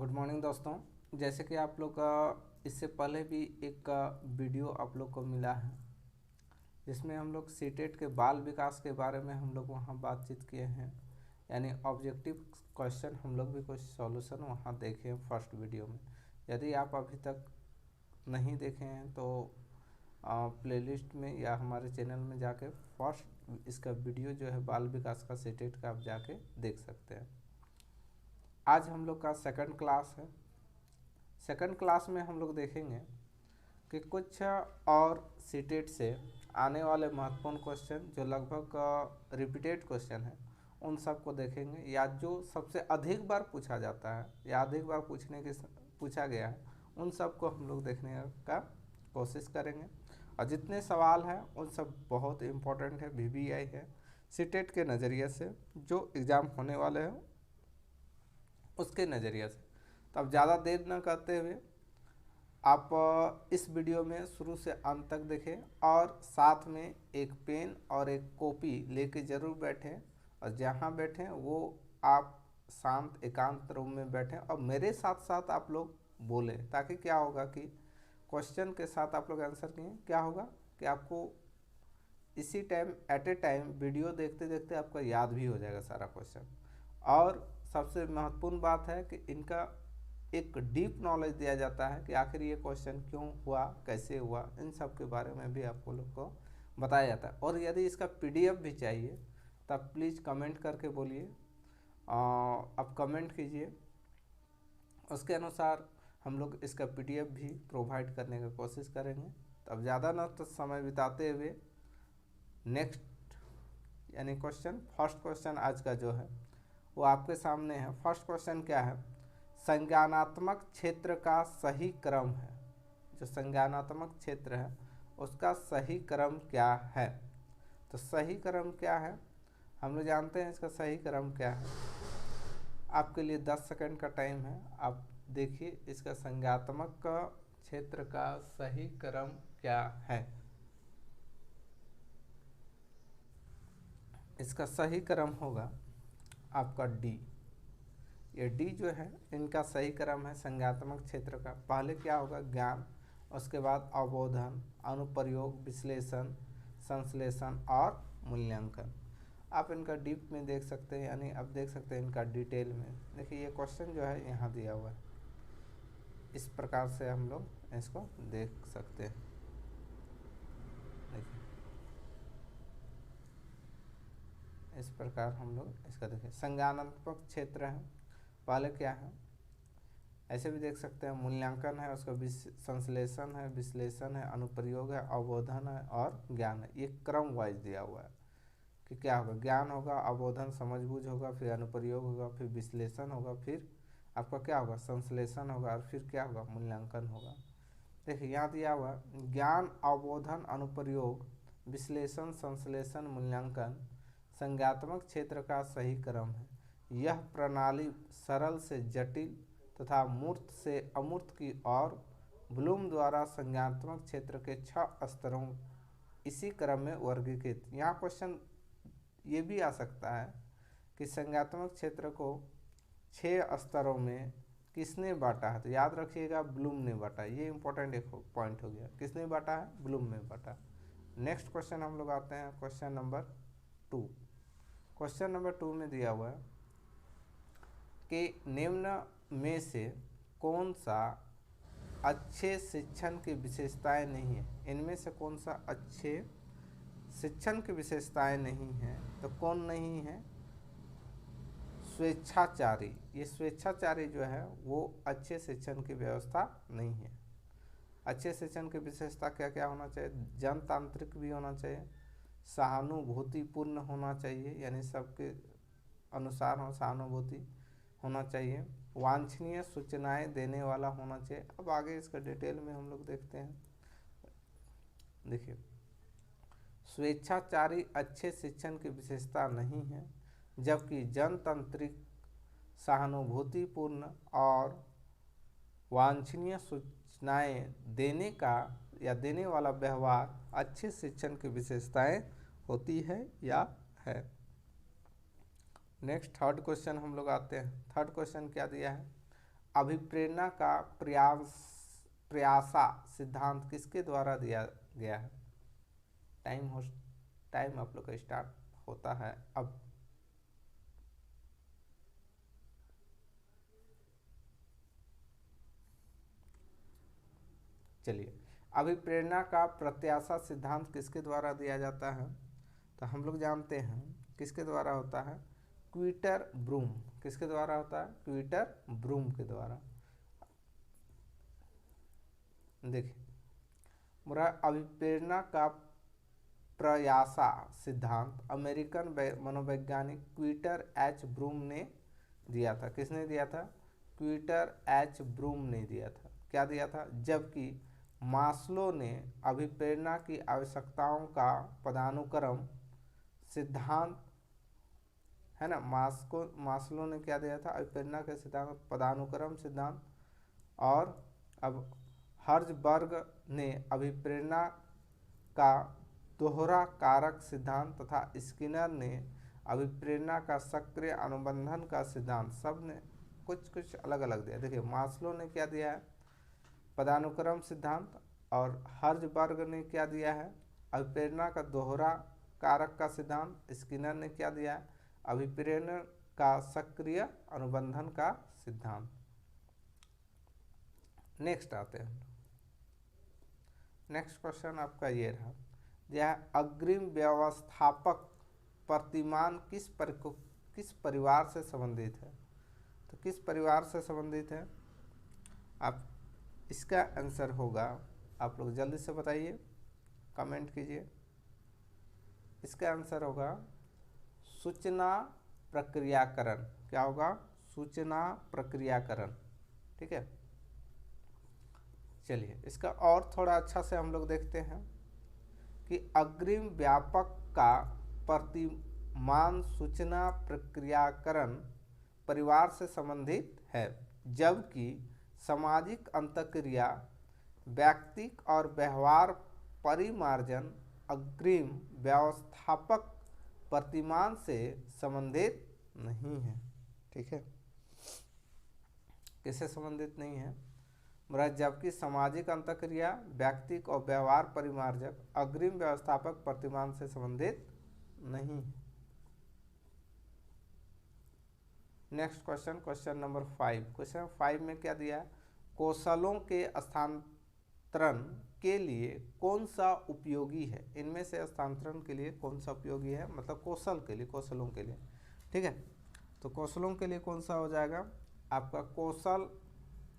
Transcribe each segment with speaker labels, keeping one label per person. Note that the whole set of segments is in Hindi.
Speaker 1: गुड मॉर्निंग दोस्तों। जैसे कि आप लोग का इससे पहले भी एक वीडियो आप लोग को मिला है जिसमें हम लोग सीटेट के बाल विकास के बारे में हम लोग वहाँ बातचीत किए हैं, यानी ऑब्जेक्टिव क्वेश्चन हम लोग भी कुछ सॉल्यूशन वहाँ देखे हैं फर्स्ट वीडियो में। यदि आप अभी तक नहीं देखे हैं तो प्लेलिस्ट में या हमारे चैनल में जाके फर्स्ट इसका वीडियो जो है बाल विकास का सीटेट का आप जाके देख सकते हैं। आज हम लोग का सेकंड क्लास है। सेकंड क्लास में हम लोग देखेंगे कि कुछ और सीटेट से आने वाले महत्वपूर्ण क्वेश्चन जो लगभग रिपीटेड क्वेश्चन है उन सब को देखेंगे, या जो सबसे अधिक बार पूछा जाता है या अधिक बार पूछा गया है उन सब को हम लोग देखने का कोशिश करेंगे। और जितने सवाल हैं उन सब बहुत इम्पोर्टेंट है, वीवीआई है, सीटेट के नज़रिए से जो एग्ज़ाम होने वाले हैं उसके नज़रिए से। तो अब ज़्यादा देर न करते हुए आप इस वीडियो में शुरू से अंत तक देखें और साथ में एक पेन और एक कॉपी लेके ज़रूर बैठें, और जहाँ बैठें वो आप शांत एकांत रूम में बैठें और मेरे साथ साथ आप लोग बोलें, ताकि क्या होगा कि क्वेश्चन के साथ आप लोग आंसर किए, क्या होगा कि आपको इसी time at a time video देखते देखते आपका याद भी हो जाएगा सारा क्वेश्चन। और सबसे महत्वपूर्ण बात है कि इनका एक डीप नॉलेज दिया जाता है कि आखिर ये क्वेश्चन क्यों हुआ, कैसे हुआ, इन सब के बारे में भी आपको लोग को बताया जाता है। और यदि इसका पीडीएफ भी चाहिए तब प्लीज़ कमेंट करके बोलिए, आप कमेंट कीजिए, उसके अनुसार हम लोग इसका पीडीएफ भी प्रोवाइड करने की कोशिश करेंगे। तब ज़्यादा न तो समय बिताते हुए नेक्स्ट यानी फर्स्ट क्वेश्चन आज का जो है वो आपके सामने है। फर्स्ट क्वेश्चन क्या है? संज्ञानात्मक क्षेत्र का सही क्रम है। जो संज्ञानात्मक क्षेत्र है उसका सही क्रम क्या है? तो सही क्रम क्या है हम लोग जानते हैं। इसका सही क्रम क्या है? आपके लिए 10 सेकंड का टाइम है, आप देखिए इसका संज्ञानात्मक क्षेत्र का सही क्रम क्या है। इसका सही क्रम होगा आपका डी। ये डी जो है इनका सही क्रम है संज्ञानात्मक क्षेत्र का। पहले क्या होगा? ज्ञान, उसके बाद अवबोधन, अनुप्रयोग, विश्लेषण, संश्लेषण और मूल्यांकन। आप इनका डीप में देख सकते हैं, यानी आप देख सकते हैं इनका डिटेल में। देखिए ये क्वेश्चन जो है यहाँ दिया हुआ है, इस प्रकार से हम लोग इसको देख सकते हैं। देखिए इस प्रकार हम लोग इसका देखें। संज्ञानात्मक क्षेत्र है, पहले क्या है ऐसे भी देख सकते हैं। मूल्यांकन है, उसका संश्लेषण है, विश्लेषण है, अनुप्रयोग है, अवबोधन है और ज्ञान है। ये क्रम वाइज दिया हुआ है कि क्या होगा। ज्ञान होगा, अवबोधन समझबूझ होगा, फिर अनुप्रयोग होगा, फिर विश्लेषण होगा, फिर आपका क्या होगा? संश्लेषण होगा, और फिर क्या होगा? मूल्यांकन होगा। देखिए यहाँ दिया हुआ ज्ञान, अवबोधन, अनुप्रयोग, विश्लेषण, संश्लेषण, मूल्यांकन संज्ञानात्मक क्षेत्र का सही क्रम है। यह प्रणाली सरल से जटिल तथा मूर्त से अमूर्त की ओर ब्लूम द्वारा संज्ञानात्मक क्षेत्र के 6 स्तरों इसी क्रम में वर्गीकृत। यहाँ क्वेश्चन ये भी आ सकता है कि संज्ञानात्मक क्षेत्र को 6 स्तरों में किसने बांटा है? तो याद रखिएगा ब्लूम ने बांटा। ये इंपॉर्टेंट एक पॉइंट हो गया, किसने बांटा है? ब्लूम ने बांटा। नेक्स्ट क्वेश्चन हम लोग आते हैं क्वेश्चन नंबर 2। क्वेश्चन नंबर 2 में दिया हुआ है कि निम्न में से कौन सा अच्छे शिक्षण की विशेषताएं नहीं है? इनमें से कौन सा अच्छे शिक्षण की विशेषताएं नहीं है? तो कौन नहीं है? स्वेच्छाचारी। ये स्वेच्छाचारी जो है वो अच्छे शिक्षण की व्यवस्था नहीं है। अच्छे शिक्षण की विशेषता क्या क्या होना चाहिए? जनतांत्रिक भी होना चाहिए, सहानुभूतिपूर्ण होना चाहिए, यानी सबके अनुसार हो, सहानुभूति होना चाहिए, वांछनीय सूचनाएं देने वाला होना चाहिए। अब आगे इसका डिटेल में हम लोग देखते हैं। देखिए स्वेच्छाचारी अच्छे शिक्षण की विशेषता नहीं है, जबकि जनतांत्रिक, सहानुभूतिपूर्ण और वांछनीय सूचनाएं देने का या देने वाला व्यवहार अच्छे शिक्षण की विशेषताएं होती है या है। नेक्स्ट थर्ड क्वेश्चन हम लोग आते हैं। थर्ड क्वेश्चन क्या दिया है? अभिप्रेरणा का प्रयासा सिद्धांत किसके द्वारा दिया गया है? टाइम आप लोग का स्टार्ट होता है अब। चलिए, अभिप्रेरणा का प्रत्याशा सिद्धांत किसके द्वारा दिया जाता है? तो हम लोग जानते हैं किसके द्वारा होता है, क्विटर ब्रूम। किसके द्वारा होता है? क्विटर ब्रूम के द्वारा। देखिए, मुरा अभिप्रेरणा का प्रयासा सिद्धांत अमेरिकन मनोवैज्ञानिक क्विटर एच ब्रूम ने दिया था। किसने दिया था? क्विटर एच ब्रूम ने दिया था। क्या दिया था? जबकि मास्लो ने अभिप्रेरणा की आवश्यकताओं का पदानुक्रम सिद्धांत, है ना, मास्लो ने क्या दिया था? अभिप्रेरणा के सिद्धांत पदानुक्रम सिद्धांत। और अब हर्ज़बर्ग ने अभिप्रेरणा का दोहरा कारक सिद्धांत तथा स्किनर ने अभिप्रेरणा का सक्रिय अनुबंधन का सिद्धांत, सब ने कुछ कुछ अलग अलग दिया। देखिए, मास्लो ने क्या दिया है? पदानुक्रम सिद्धांत। और हर्ज़बर्ग ने क्या दिया है? अभिप्रेरणा का दोहरा कारक का सिद्धांत। स्किनर ने क्या दिया है? अभिप्रेरणा का सक्रिय अनुबंधन का सिद्धांत। नेक्स्ट आते हैं। नेक्स्ट क्वेश्चन आपका ये रहा, यह अग्रिम व्यवस्थापक प्रतिमान किस परिवार से संबंधित है? तो किस परिवार से संबंधित है? आप इसका आंसर होगा, आप लोग जल्दी से बताइए, कमेंट कीजिए। इसका आंसर होगा सूचना प्रक्रियाकरण। क्या होगा? सूचना प्रक्रियाकरण। ठीक है, चलिए इसका और थोड़ा अच्छा से हम लोग देखते हैं कि अग्रिम व्यापक का प्रतिमान सूचना प्रक्रियाकरण परिवार से संबंधित है, जबकि सामाजिक अंतःक्रिया व्यक्तिक और व्यवहार परिमार्जन अग्रिम व्यवस्थापक प्रतिमान से संबंधित नहीं है। ठीक है, किससे संबंधित नहीं है? जबकि सामाजिक अंतःक्रिया व्यक्तिक और व्यवहार परिमार्जक अग्रिम व्यवस्थापक प्रतिमान से संबंधित नहीं है। Next question, question number 5। Question 5 में क्या दिया है? कौशलों के हस्तांतरण के लिए कौन सा उपयोगी है? इनमें से हस्तांतरण के लिए कौन सा उपयोगी है? मतलब कौशल के लिए, कौशलों के लिए। ठीक है, तो कौशलों के लिए कौन सा हो जाएगा आपका? कौशल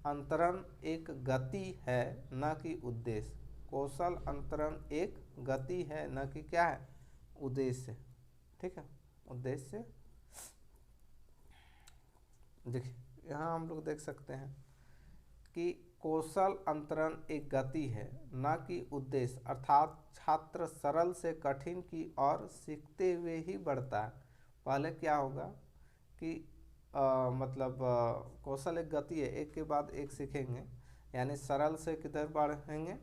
Speaker 1: अंतरण एक गति है, न कि उद्देश्य। कौशल अंतरण एक गति है, न कि क्या है? उद्देश्य। ठीक है, उद्देश्य। देखिए, यहाँ हम लोग देख सकते हैं कि कौशल अंतरण एक गति है, न कि उद्देश्य, अर्थात छात्र सरल से कठिन की ओर सीखते हुए ही बढ़ता है। पहले क्या होगा कि मतलब कौशल एक गति है, एक के बाद एक सीखेंगे, यानी सरल से किधर बढ़ेंगे?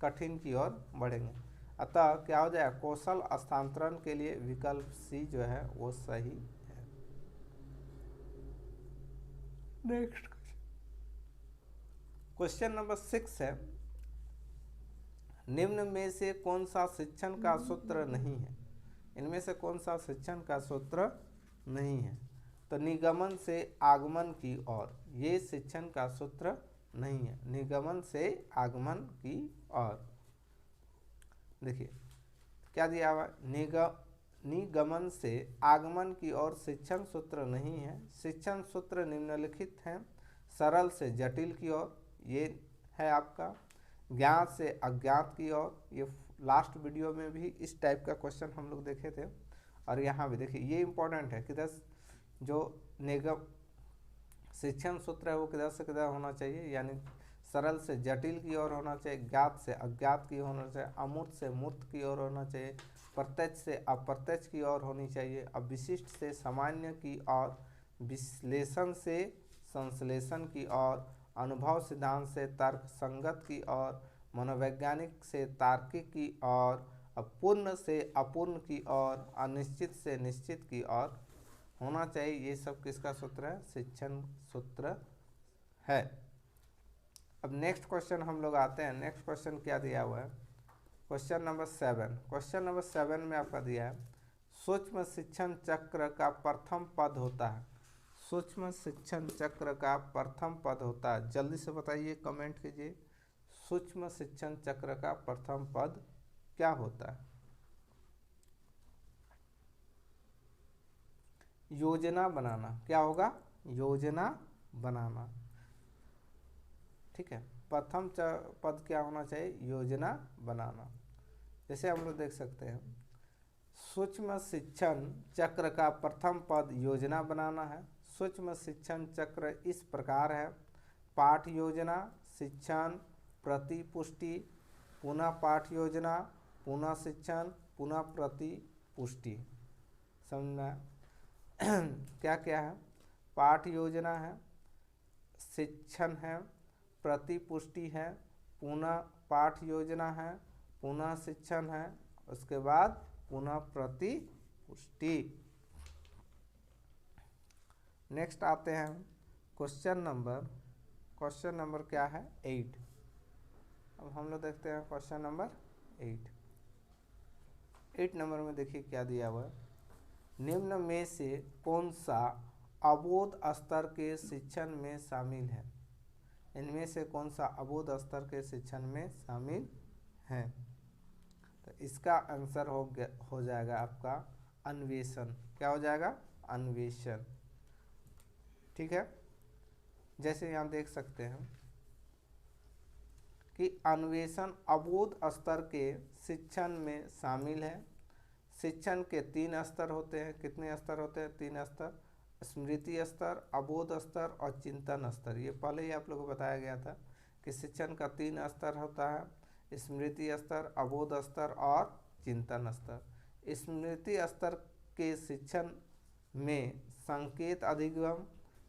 Speaker 1: कठिन की ओर बढ़ेंगे। अतः क्या हो जाएगा? कौशल हस्तांतरण के लिए विकल्प सी जो है वो सही है। नेक्स्ट क्वेश्चन नंबर 6 है, निम्न में से कौन सा शिक्षण का सूत्र नहीं है? इनमें से कौन सा शिक्षण का सूत्र नहीं है? तो निगमन से आगमन की ओर, ये शिक्षण का सूत्र नहीं है। निगमन से आगमन की ओर। देखिए क्या दिया हुआ? निगमन से आगमन की ओर शिक्षण सूत्र नहीं है। शिक्षण सूत्र निम्नलिखित हैं, सरल से जटिल की ओर, ये है आपका। ज्ञात से अज्ञात की ओर, ये लास्ट वीडियो में भी इस टाइप का क्वेश्चन हम लोग देखे थे। और यहाँ भी देखिए, ये इंपॉर्टेंट है, किधर जो निगम शिक्षण सूत्र है वो किधर से किधर होना चाहिए, यानी सरल से जटिल की ओर होना चाहिए, ज्ञात से अज्ञात की होना चाहिए, अमूर्त से मूर्त की ओर होना चाहिए, प्रत्यक्ष से अप्रत्यक्ष की ओर होनी चाहिए, अब विशिष्ट से सामान्य की ओर, विश्लेषण से संश्लेषण की ओर, अनुभव सिद्धांत से तर्क संगत की ओर, मनोवैज्ञानिक से तार्किक की ओर, अपूर्ण से अपूर्ण की ओर, अनिश्चित से निश्चित की ओर होना चाहिए। ये सब किसका सूत्र है? शिक्षण सूत्र है। अब नेक्स्ट क्वेश्चन हम लोग आते हैं। नेक्स्ट क्वेश्चन क्या दिया हुआ है, क्वेश्चन नंबर 7। क्वेश्चन नंबर 7 में आपका दिया है सूक्ष्म शिक्षण चक्र का प्रथम पद होता है। सूक्ष्म शिक्षण चक्र का प्रथम पद होता है, जल्दी से बताइए, कमेंट कीजिए। सूक्ष्म शिक्षण चक्र का प्रथम पद क्या होता है? योजना बनाना। क्या होगा? योजना बनाना। ठीक है, प्रथम पद क्या होना चाहिए? योजना बनाना। जैसे हम लोग देख सकते हैं, सूक्ष्म शिक्षण चक्र का प्रथम पद योजना बनाना है। सूक्ष्म शिक्षण चक्र इस प्रकार है: पाठ योजना, शिक्षण, प्रतिपुष्टि, पुनः पाठ योजना, पुनः शिक्षण, पुनः प्रतिपुष्टि। समझना क्या क्या है? पाठ योजना है, शिक्षण है, प्रतिपुष्टि है, पुनः पाठ योजना है, पुनः शिक्षण है, उसके बाद पुनः प्रतिपुष्टि। नेक्स्ट आते हैं क्वेश्चन नंबर क्या है? 8। अब हम लोग देखते हैं क्वेश्चन नंबर 8 नंबर में देखिए क्या दिया हुआ है। निम्न में से कौन सा अबोध स्तर के शिक्षण में शामिल है? इनमें से कौन सा अबोध स्तर के शिक्षण में शामिल है? तो इसका आंसर हो जाएगा आपका अन्वेषण। क्या हो जाएगा? अन्वेषण। ठीक है, जैसे यहाँ देख सकते हैं कि अन्वेषण अबोध स्तर के शिक्षण में शामिल है। शिक्षण के 3 स्तर होते हैं। कितने स्तर होते हैं? 3 स्तर: स्मृति स्तर, अबोध स्तर और चिंतन स्तर। ये पहले ही आप लोगों को बताया गया था कि शिक्षण का 3 स्तर होता है: स्मृति स्तर, अबोध स्तर और चिंतन स्तर। स्मृति स्तर के शिक्षण में संकेत अधिगम,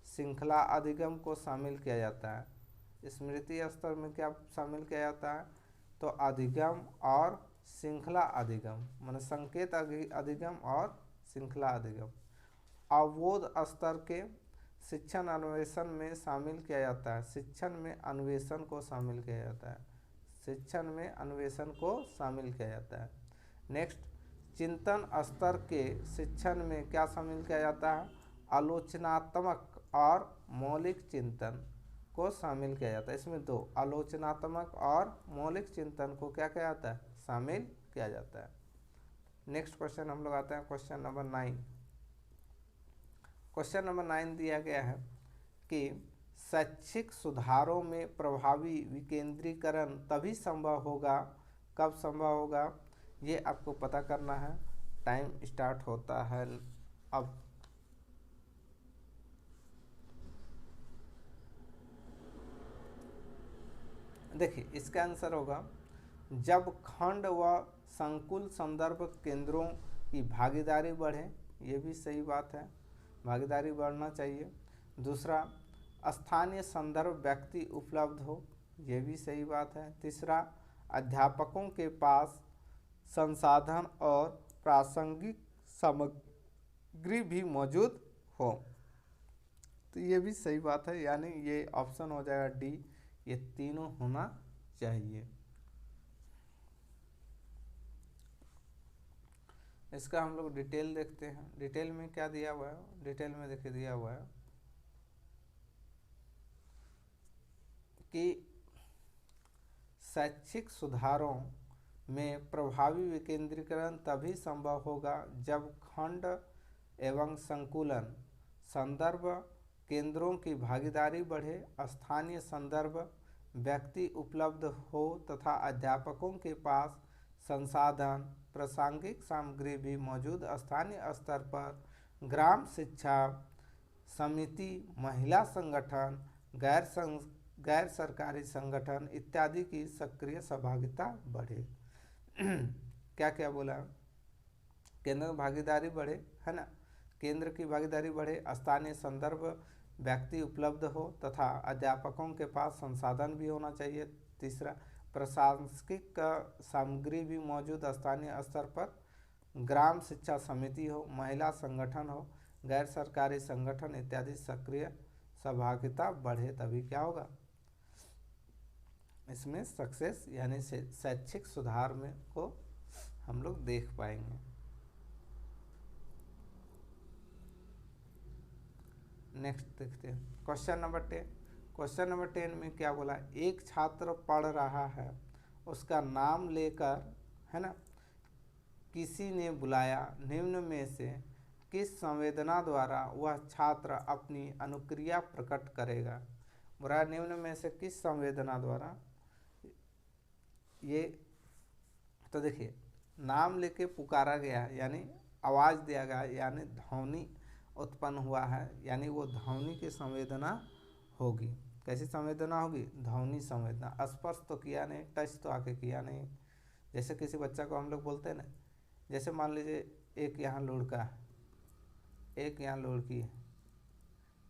Speaker 1: श्रृंखला अधिगम को शामिल किया जाता है। स्मृति स्तर में क्या शामिल किया जाता है? तो अधिगम और श्रृंखला अधिगम, माने संकेत अधिगम और श्रृंखला अधिगम। अबोध स्तर के शिक्षण अन्वेषण में शामिल किया जाता है। शिक्षण में अन्वेषण को शामिल किया जाता है। शिक्षण में अन्वेषण को शामिल किया जाता है। नेक्स्ट, चिंतन स्तर के शिक्षण में क्या शामिल किया जाता है? आलोचनात्मक और मौलिक चिंतन को शामिल किया जाता है। इसमें 2, आलोचनात्मक और मौलिक चिंतन को क्या किया जाता है? शामिल किया जाता है। नेक्स्ट क्वेश्चन हम लोग आते हैं क्वेश्चन नंबर 9। क्वेश्चन नंबर 9 दिया गया है कि शैक्षिक सुधारों में प्रभावी विकेंद्रीकरण तभी संभव होगा, कब संभव होगा, ये आपको पता करना है। टाइम स्टार्ट होता है अब। देखिए इसका आंसर होगा जब खंड व संकुल संदर्भ केंद्रों की भागीदारी बढ़े। ये भी सही बात है, भागीदारी बढ़ना चाहिए। दूसरा, स्थानीय संदर्भ व्यक्ति उपलब्ध हो। ये भी सही बात है। तीसरा, अध्यापकों के पास संसाधन और प्रासंगिक सामग्री भी मौजूद हो। तो ये भी सही बात है, यानी ये ऑप्शन हो जाएगा डी, ये तीनों होना चाहिए। इसका हम लोग डिटेल देखते हैं। डिटेल में क्या दिया हुआ है? डिटेल में देखिए दिया हुआ है कि शैक्षिक सुधारों में प्रभावी विकेंद्रीकरण तभी संभव होगा जब खंड एवं संकुलन संदर्भ केंद्रों की भागीदारी बढ़े, स्थानीय संदर्भ व्यक्ति उपलब्ध हो तथा अध्यापकों के पास संसाधन, प्रासंगिक सामग्री भी मौजूद स्थानीय स्तर पर ग्राम शिक्षा समिति, महिला संगठन, गैर सरकारी संगठन इत्यादि की सक्रिय सहभागिता बढ़े। क्या क्या बोला? केंद्र की भागीदारी बढ़े, है ना, केंद्र की भागीदारी बढ़े, स्थानीय संदर्भ व्यक्ति उपलब्ध हो तथा अध्यापकों के पास संसाधन भी होना चाहिए। तीसरा, प्रासंगिक सामग्री भी मौजूद स्थानीय स्तर पर ग्राम शिक्षा समिति हो, महिला संगठन हो, गैर सरकारी संगठन इत्यादि सक्रिय सहभागिता बढ़े तभी क्या होगा, इसमें सक्सेस यानी शैक्षिक सुधार में को हम लोग देख पाएंगे। नेक्स्ट देखते हैं क्वेश्चन नंबर 10। क्वेश्चन नंबर 10 में क्या बोला, एक छात्र पढ़ रहा है, उसका नाम लेकर, है ना, किसी ने बुलाया, निम्न में से किस संवेदना द्वारा वह छात्र अपनी अनुक्रिया प्रकट करेगा। बुरा निम्न में से किस संवेदना द्वारा, ये तो देखिए नाम लेके पुकारा गया यानी आवाज़ दिया गया यानी ध्वनि उत्पन्न हुआ है, यानी वो ध्वनि की संवेदना होगी। कैसी संवेदना होगी, ध्वनि संवेदना। स्पर्श तो किया नहीं, टच तो आके किया नहीं। जैसे किसी बच्चा को हम लोग बोलते हैं ना, जैसे मान लीजिए एक यहाँ लड़का है, एक यहाँ लड़की है,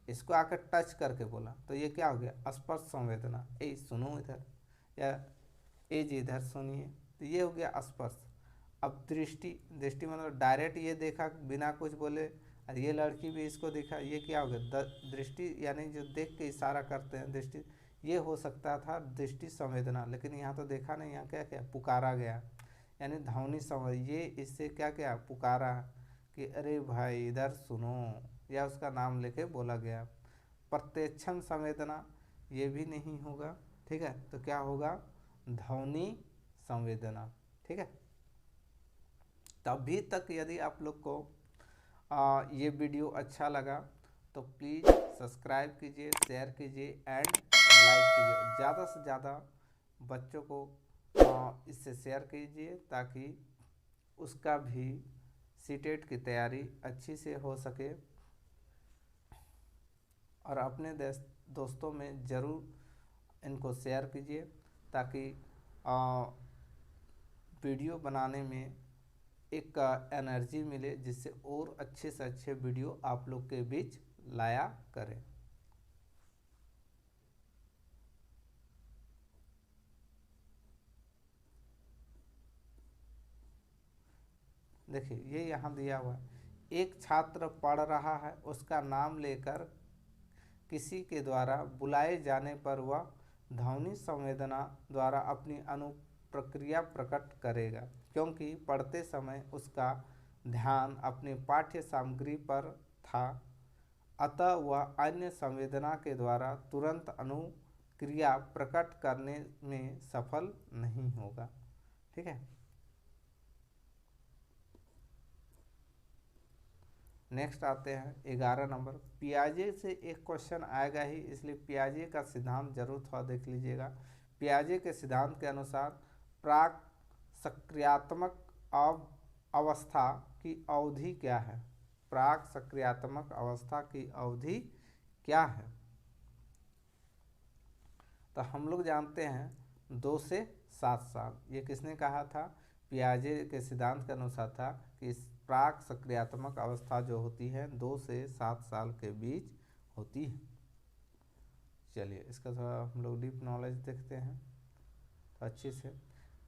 Speaker 1: इसको आकर टच करके बोला तो ये क्या हो गया, स्पर्श संवेदना। ए सुनो इधर, या ए जी इधर सुनिए, तो ये हो गया स्पर्श। अब दृष्टि, दृष्टि मतलब डायरेक्ट ये देखा बिना कुछ बोले, और ये लड़की भी इसको देखा, ये क्या हो गया, दृष्टि यानी जो देख के इशारा करते हैं दृष्टि, ये हो सकता था दृष्टि संवेदना। लेकिन यहाँ तो देखा नहीं, यहाँ क्या क्या पुकारा गया यानी ध्वनि संवेदना। ये इससे क्या क्या पुकारा कि अरे भाई इधर सुनो, या उसका नाम लेके बोला गया। प्रत्यक्षण संवेदना ये भी नहीं होगा, ठीक है, तो क्या होगा, ध्वनि संवेदना। ठीक है, तो अभी तक यदि आप लोग को ये वीडियो अच्छा लगा तो प्लीज़ सब्सक्राइब कीजिए, शेयर कीजिए एंड लाइक कीजिए। ज़्यादा से ज़्यादा बच्चों को इससे शेयर कीजिए ताकि उसका भी सीटेट की तैयारी अच्छी से हो सके। और अपने दोस्तों में ज़रूर इनको शेयर कीजिए ताकि वीडियो बनाने में एक एनर्जी मिले, जिससे और अच्छे से अच्छे वीडियो आप लोग के बीच लाया करें। देखिए ये यहाँ दिया हुआ है, एक छात्र पढ़ रहा है, उसका नाम लेकर किसी के द्वारा बुलाए जाने पर वह ध्वनि संवेदना द्वारा अपनी अनुप्रक्रिया प्रकट करेगा, क्योंकि पढ़ते समय उसका ध्यान अपनी पाठ्य सामग्री पर था, अतः वह अन्य संवेदना के द्वारा तुरंत अनुक्रिया प्रकट करने में सफल नहीं होगा। ठीक है, नेक्स्ट आते हैं 11 नंबर। पियाजे से एक क्वेश्चन आएगा ही, इसलिए पियाजे का सिद्धांत जरूर थोड़ा देख लीजिएगा। पियाजे के सिद्धांत के अनुसार प्राक सक्रियात्मक अवस्था की अवधि क्या है। प्राक सक्रियात्मक अवस्था की अवधि क्या है, तो हम लोग जानते हैं 2 से 7 साल। ये किसने कहा था, पियाजे के सिद्धांत के अनुसार था कि प्राक सक्रियात्मक अवस्था जो होती है 2 से 7 साल के बीच होती है। चलिए इसका थोड़ा हम लोग डीप नॉलेज देखते हैं तो अच्छे से।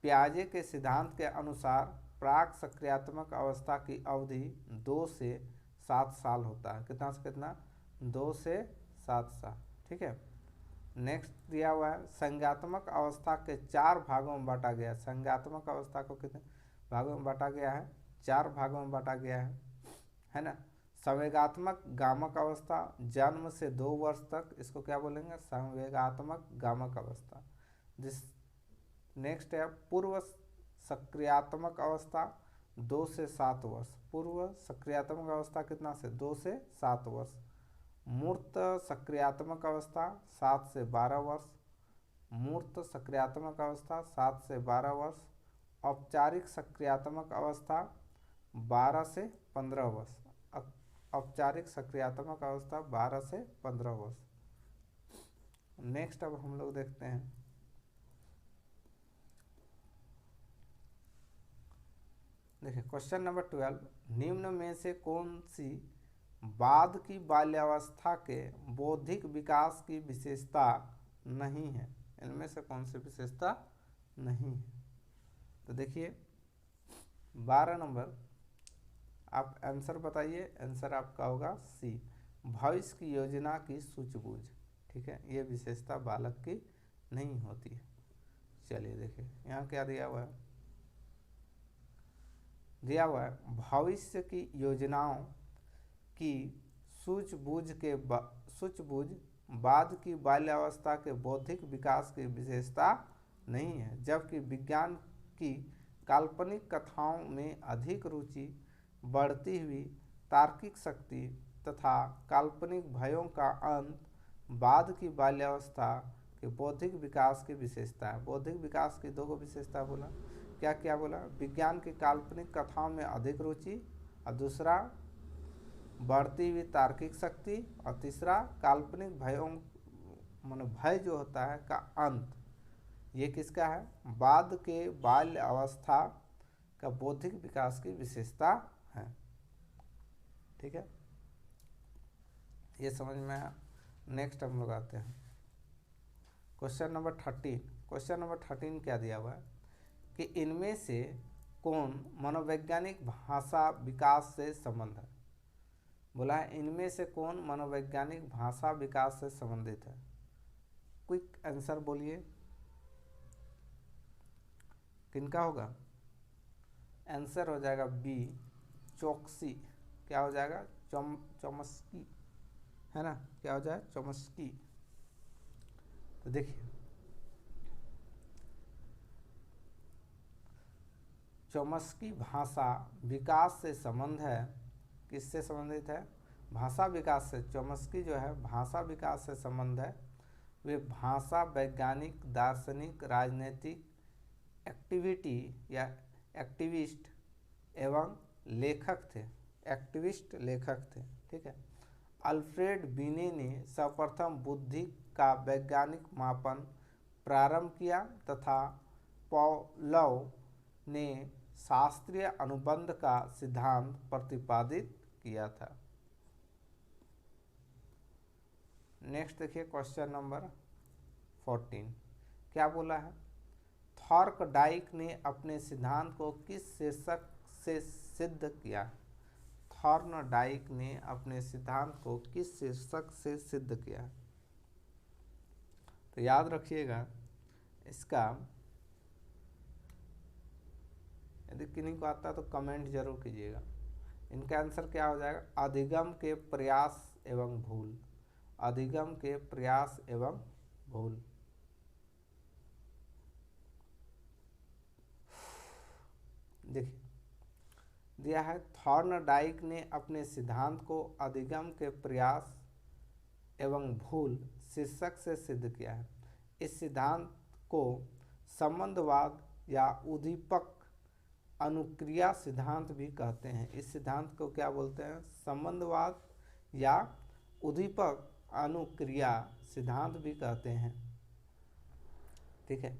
Speaker 1: पियाजे के सिद्धांत के अनुसार प्राक सक्रियात्मक अवस्था की अवधि 2 से 7 साल होता है। कितना से कितना, 2 से 7 साल। ठीक है, नेक्स्ट दिया हुआ है संज्ञात्मक अवस्था के 4 भागों में बांटा गया। संज्ञात्मक अवस्था को कितने भागों में बांटा गया है, 4 भागों में बांटा गया है ना। संवेगात्मक गामक अवस्था जन्म से 2 वर्ष तक, इसको क्या बोलेंगे, संवेगात्मक गामक अवस्था। जिस नेक्स्ट है पूर्व सक्रियात्मक अवस्था 2 से 7 वर्ष। पूर्व सक्रियात्मक अवस्था कितना से 2 से 7 वर्ष। मूर्त सक्रियात्मक अवस्था 7 से 12 वर्ष। मूर्त सक्रियात्मक अवस्था 7 से 12 वर्ष। औपचारिक सक्रियात्मक अवस्था 12 से 15 वर्ष। औपचारिक सक्रियात्मक अवस्था 12 से 15 वर्ष। नेक्स्ट अब हम लोग देखते हैं देखिए क्वेश्चन नंबर 12। निम्न में से कौन सी बाद की बाल्यावस्था के बौद्धिक विकास की विशेषता नहीं है। इनमें से कौन सी विशेषता नहीं है, तो देखिए 12 नंबर आप आंसर बताइए। आंसर आपका होगा सी, भविष्य की योजना की सूझबूझ। ठीक है, ये विशेषता बालक की नहीं होती है। चलिए देखिए यहाँ क्या दिया हुआ है, भविष्य की योजनाओं की सूझबूझ बाद की बाल्यावस्था के बौद्धिक विकास की विशेषता नहीं है, जबकि विज्ञान की काल्पनिक कथाओं में अधिक रुचि, बढ़ती हुई तार्किक शक्ति तथा काल्पनिक भयों का अंत बाद की बाल्यावस्था के बौद्धिक विकास की विशेषता है। बौद्धिक विकास की दो विशेषता बोला, क्या क्या बोला, विज्ञान की काल्पनिक कथाओं में अधिक रुचि, और दूसरा बढ़ती हुई तार्किक शक्ति, और तीसरा काल्पनिक भयों भय जो होता है का अंत। ये किसका है, बाद के बाल्य अवस्था का बौद्धिक विकास की विशेषता है। ठीक है, ये समझ में आया। नेक्स्ट हम लोग आते हैं क्वेश्चन नंबर 13। क्वेश्चन नंबर 13 क्या दिया हुआ है कि इनमें से कौन मनोवैज्ञानिक भाषा विकास से संबंध है। बोला है इनमें से कौन मनोवैज्ञानिक भाषा विकास से संबंधित है। क्विक आंसर बोलिए, किनका होगा। आंसर हो जाएगा बी, चौकसी। क्या हो जाएगा, चॉम्स्की, है ना, क्या हो जाए, चॉम्स्की। तो देखिए चॉम्स्की भाषा विकास से संबंध है, किससे संबंधित है, भाषा विकास से। चॉम्स्की जो है भाषा विकास से संबंध है। वे भाषा वैज्ञानिक, दार्शनिक, राजनीतिक एक्टिविटी या एक्टिविस्ट एवं लेखक थे, एक्टिविस्ट लेखक थे। ठीक है, अल्फ्रेड बिने ने सर्वप्रथम बुद्धि का वैज्ञानिक मापन प्रारंभ किया तथा पॉवलोव ने शास्त्रीय अनुबंध का सिद्धांत प्रतिपादित किया था। नेक्स्ट देखिए क्वेश्चन नंबर 14 क्या बोला है, थॉर्नडाइक ने अपने सिद्धांत को किस शीर्षक से सिद्ध किया। थॉर्नडाइक ने अपने सिद्धांत को किस शीर्षक से सिद्ध किया। तो याद रखिएगा इसका, यदि किन्हीं को आता है तो कमेंट जरूर कीजिएगा। इनका आंसर क्या हो जाएगा, अधिगम के प्रयास एवं भूल। अधिगम के प्रयास एवं भूल। देखिए दिया है, थॉर्नडाइक ने अपने सिद्धांत को अधिगम के प्रयास एवं भूल शीर्षक से सिद्ध किया है। इस सिद्धांत को संबंधवाद या उद्दीपक अनुक्रिया सिद्धांत भी कहते हैं। इस सिद्धांत को क्या बोलते हैं, संबंधवाद या उद्दीपक अनुक्रिया सिद्धांत भी कहते हैं। ठीक है,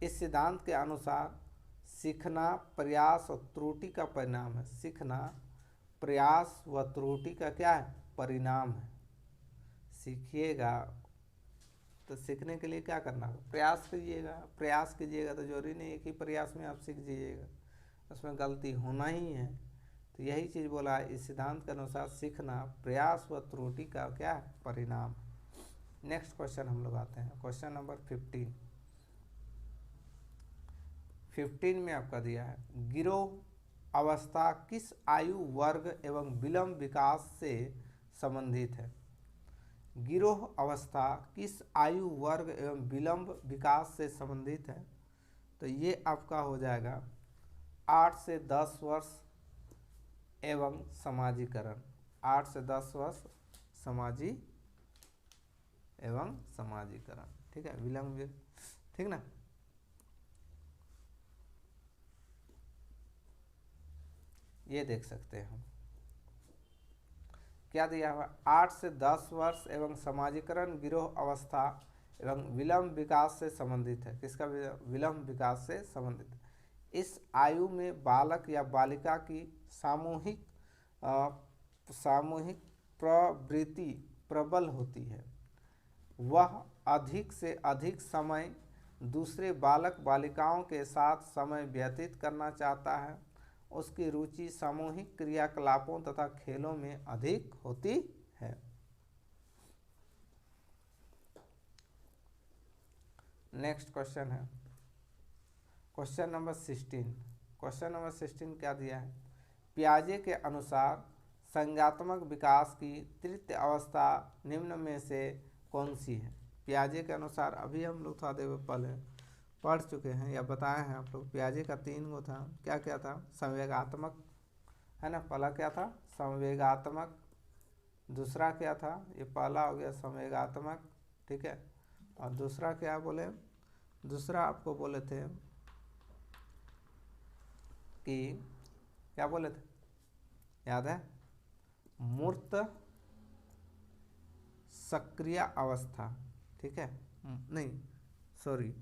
Speaker 1: इस सिद्धांत के अनुसार सीखना प्रयास और त्रुटि का परिणाम है। सीखना प्रयास व त्रुटि का क्या है, परिणाम है। सीखिएगा तो सीखने के लिए क्या करना होगा, प्रयास कीजिएगा। प्रयास कीजिएगा तो जरूरी नहीं एक ही प्रयास में आप सीख जाइएगा, उसमें गलती होना ही है। तो यही चीज़ बोला है, इस सिद्धांत के अनुसार सीखना प्रयास व त्रुटि का क्या है, परिणाम। नेक्स्ट क्वेश्चन हम लोग आते हैं क्वेश्चन नंबर 15 में आपका दिया है, गिरोह अवस्था किस आयु वर्ग एवं विलंब विकास से संबंधित है। गिरोह अवस्था किस आयु वर्ग एवं विलंब विकास से संबंधित है। तो ये आपका हो जाएगा 8 से 10 वर्ष एवं समाजीकरण। 8 से 10 वर्ष समाजी एवं समाजीकरण। ठीक है, विलंब, ठीक ना। ये देख सकते हैं हम क्या दिया हुआ, 8 से 10 वर्ष एवं समाजीकरण गिरोह अवस्था एवं विलंब विकास से संबंधित है। किसका, विलंब विकास से संबंधित है। इस आयु में बालक या बालिका की सामूहिक प्रवृत्ति प्रबल होती है। वह अधिक से अधिक समय दूसरे बालक बालिकाओं के साथ समय व्यतीत करना चाहता है। उसकी रुचि सामूहिक क्रियाकलापों तथा खेलों में अधिक होती है। नेक्स्ट क्वेश्चन है क्वेश्चन नंबर 16। क्वेश्चन नंबर 16 क्या दिया है? पियाजे के अनुसार संज्ञात्मक विकास की तृतीय अवस्था निम्न में से कौन सी है? पियाजे के अनुसार अभी हम लोग थोड़ा देर पहले पढ़ चुके हैं या बताए हैं आप लोग। पियाजे का 3 गो था, क्या क्या था? संवेगात्मक, है ना? पहला क्या था? संवेगात्मक। दूसरा क्या था? ये पहला हो गया संवेगात्मक, ठीक है। और दूसरा क्या बोले? दूसरा आपको बोले थे कि क्या बोले थे, याद है? मूर्त सक्रिय अवस्था, ठीक है। नहीं, सॉरी,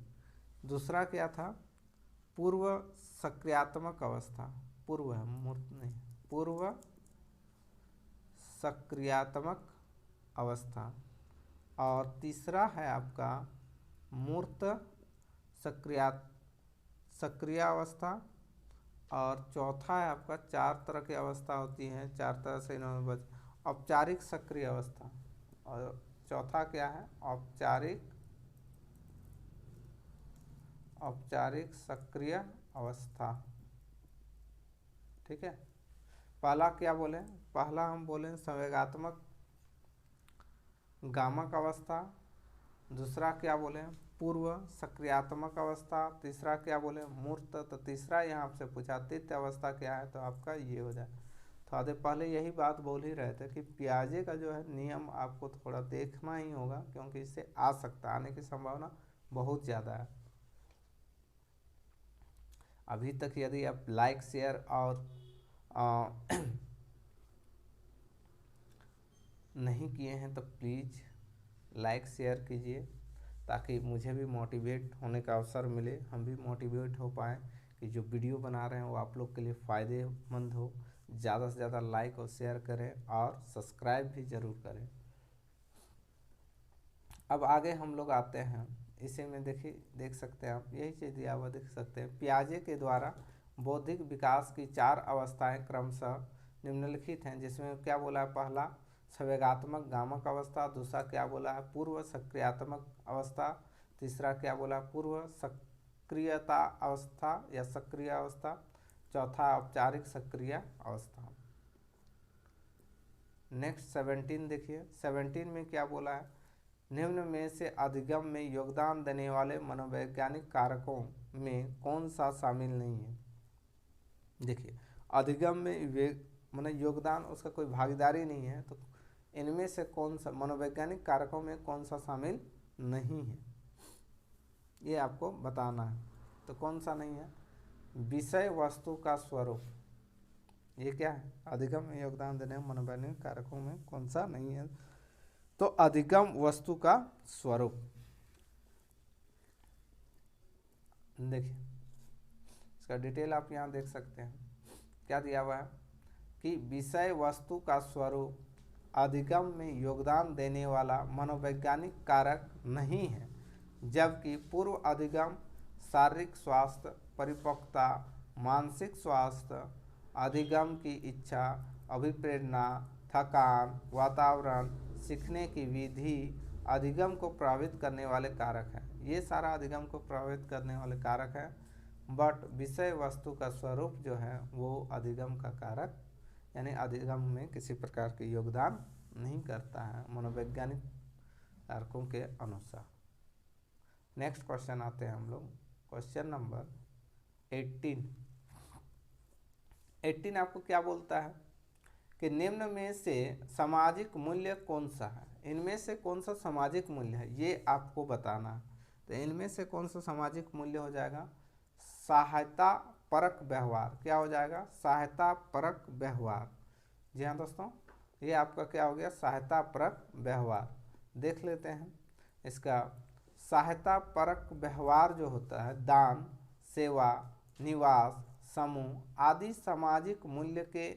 Speaker 1: दूसरा क्या था? पूर्व सक्रियात्मक अवस्था। पूर्व है, मूर्त नहीं, पूर्व सक्रियात्मक अवस्था। और तीसरा है आपका मूर्त सक्रिय अवस्था। और चौथा है आपका, 4 तरह की अवस्था होती हैं, 4 तरह से इन्होंने औपचारिक सक्रिय अवस्था। और चौथा क्या है? औपचारिक सक्रिय अवस्था, ठीक है। पहला क्या बोले? पहला हम बोले संवेगात्मक गामक अवस्था। दूसरा क्या बोले? पूर्व सक्रियात्मक अवस्था। तीसरा क्या बोले? मूर्त। तो तीसरा यहाँ आपसे पूछा तृतीय अवस्था क्या है, तो आपका ये हो जाए। थोड़ा देर पहले यही बात बोल ही रहे थे कि पियाजे का जो है नियम आपको थोड़ा देखना ही होगा, क्योंकि इससे आ सकता है, आने की संभावना बहुत ज़्यादा है। अभी तक यदि आप लाइक शेयर और नहीं किए हैं तो प्लीज़ लाइक शेयर कीजिए, ताकि मुझे भी मोटिवेट होने का अवसर मिले, हम भी मोटिवेट हो पाएँ कि जो वीडियो बना रहे हैं वो आप लोग के लिए फ़ायदेमंद हो। ज़्यादा से ज़्यादा लाइक और शेयर करें और सब्सक्राइब भी ज़रूर करें। अब आगे हम लोग आते हैं, इसी में देख सकते हैं आप, यही चीज़ दिया हुआ देख सकते हैं। पियाजे के द्वारा बौद्धिक विकास की 4 अवस्थाएं क्रमशः निम्नलिखित हैं, जिसमें क्या बोला है? पहला संवेगात्मक गामक अवस्था। दूसरा क्या बोला है? पूर्व सक्रियात्मक अवस्था। तीसरा क्या बोला? पूर्व सक्रियता अवस्था या सक्रिय अवस्था। चौथा औपचारिक सक्रिय अवस्था। नेक्स्ट 17 देखिए। 17 में क्या बोला है? निम्न में से अधिगम में योगदान देने वाले मनोवैज्ञानिक कारकों में कौन सा शामिल नहीं है? देखिए, अधिगम में माने योगदान, उसका कोई भागीदारी नहीं है, तो इनमें से कौन सा मनोवैज्ञानिक कारकों में कौन सा शामिल नहीं है, ये आपको बताना है। तो कौन सा नहीं है? विषय वस्तु का स्वरूप, ये क्या है? अधिगम में योगदान देने वाले मनोवैज्ञानिक कारकों में कौन सा नहीं है? तो अधिगम वस्तु का स्वरूप। देखिए, इसका डिटेल आप यहाँ देख सकते हैं, क्या दिया हुआ है कि विषय वस्तु का स्वरूप अधिगम में योगदान देने वाला मनोवैज्ञानिक कारक नहीं है, जबकि पूर्व अधिगम शारीरिक स्वास्थ्य, परिपक्वता, मानसिक स्वास्थ्य, अधिगम की इच्छा, अभिप्रेरणा, थकान, वातावरण, सीखने की विधि अधिगम को प्रभावित करने वाले कारक हैं। ये सारा अधिगम को प्रभावित करने वाले कारक हैं, बट विषय वस्तु का स्वरूप जो है वो अधिगम का कारक, यानी अधिगम में किसी प्रकार के योगदान नहीं करता है मनोवैज्ञानिक कारकों के अनुसार। नेक्स्ट क्वेश्चन आते हैं हम लोग, क्वेश्चन नंबर 18। 18 आपको क्या बोलता है कि निम्न में से सामाजिक मूल्य कौन सा है? इनमें से कौन सा सामाजिक मूल्य है, ये आपको बताना है। तो इनमें से कौन सा सामाजिक मूल्य हो जाएगा? सहायता परक व्यवहार। क्या हो जाएगा? सहायता परक व्यवहार। जी हाँ दोस्तों, ये आपका क्या हो गया? सहायता परक व्यवहार। देख लेते हैं इसका। सहायता परक व्यवहार जो होता है, दान, सेवा, निवास, समूह आदि सामाजिक मूल्य के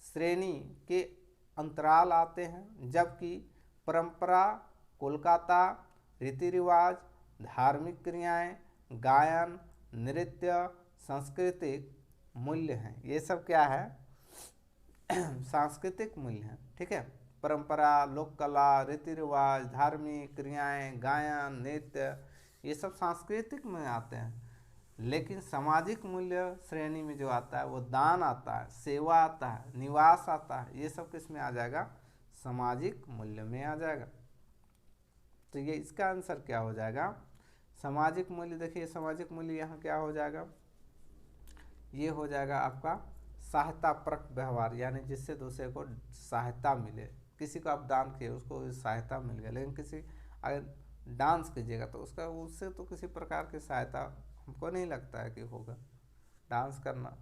Speaker 1: श्रेणी के अंतराल आते हैं, जबकि परंपरा, कोलकाता, रीति रिवाज, धार्मिक क्रियाएं, गायन, नृत्य, सांस्कृतिक मूल्य हैं। ये सब क्या है? सांस्कृतिक मूल्य हैं, ठीक है। परंपरा, लोक कला, रीति रिवाज, धार्मिक क्रियाएं, गायन, नृत्य, ये सब सांस्कृतिक में आते हैं। लेकिन सामाजिक मूल्य श्रेणी में जो आता है वो दान आता है, सेवा आता है, निवास आता है, ये सब किस में आ जाएगा, सामाजिक मूल्य में आ जाएगा। तो ये इसका आंसर क्या हो जाएगा, सामाजिक मूल्य। देखिए सामाजिक मूल्य यहाँ क्या हो जाएगा, ये हो जाएगा आपका सहायतापरक व्यवहार, यानी जिससे दूसरे को सहायता मिले। किसी को आप दान किए उसको सहायता मिल गया, लेकिन किसी अगर डांस कीजिएगा तो उसका उससे तो किसी प्रकार की सहायता हमको नहीं लगता है कि होगा। डांस करना